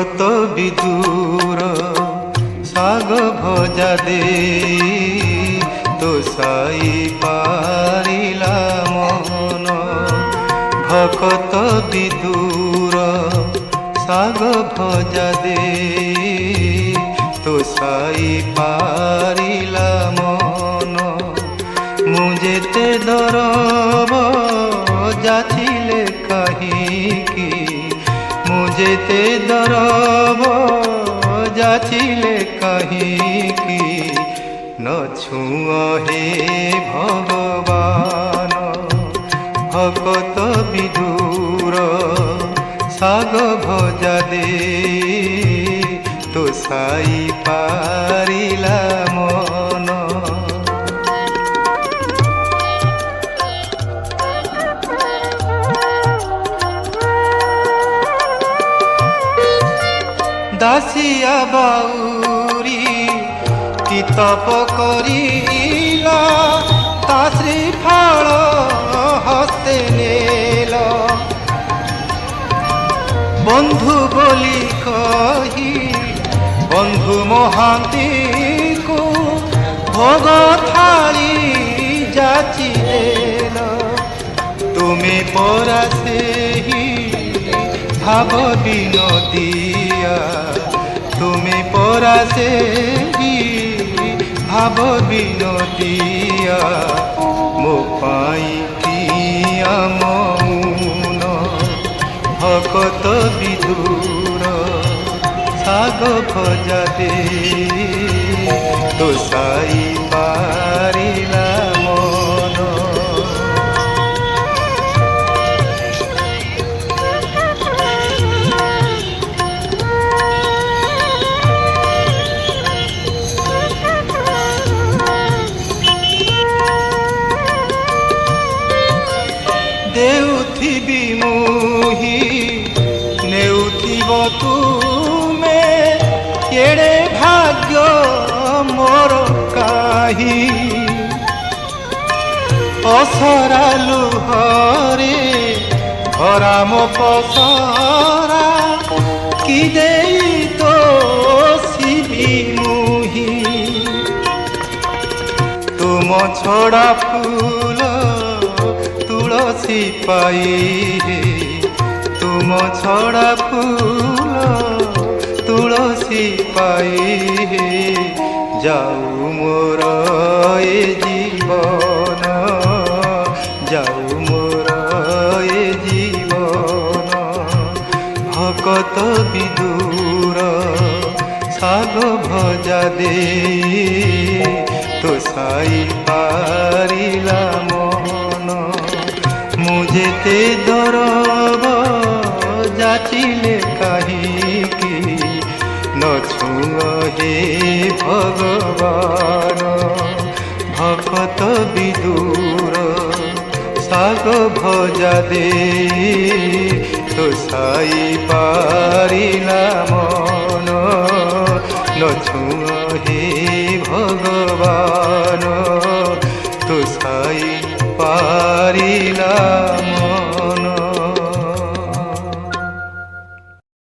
ভকত বিদুর শাগ ভজা দে তো সাই পারিলা মন। ভকত বিদুর শাগ ভজা দে তো সাই পারিলা মন। মু যেতে দরব যাচিলে কাহিকি, মু যেতে দরব যাচিলে কাহিকি। ন ছুঁ হে ভগবান ভকত বিদুর শাগ ভজা দে তো সাই পারিলা মন। দাসিয়া বাউরি কি তপ করিলা, তা শ্রীফল হস্তে নেল। বন্ধু বলি কহি বন্ধু মহান্তিକୁ ভোগ থাଳି যাচি দেল। তুমি পরা ସେହି ভাব বিনোদিয়া, তুমি পরা ସେହି ভাব বিনোদিয়া। ମୋ ପାଇଁ କିଆ ମଉନ ভকত বিদুর শাগ ভজা দে তো সাই পারিলা মন। দেউথিবি মুহি নেউথিব তুমে, কেড়ে ভাগ্য মোর কাহি। অসরা লুহরে ভরা মো পসরা, কি দেই তো শিবি মুহি। তুম ছড়া ফুল তুলসী পাই, তুম ছড়া ফুল তুলসী পাই। যাও মোর এ জীবন, যাও মোর এ জীবন। ভকত বিদুর শাগ ভজা দে তো সাই পারিলা মন। মু যেতে দরব যাচিলে কাহিকি, ন ছুঁ হে ভগবান ভকত বিদুর শাগ ভজা দে তো সাই পারিলা মন। ন ছুঁ হে ভগবান তো সাই পারিলা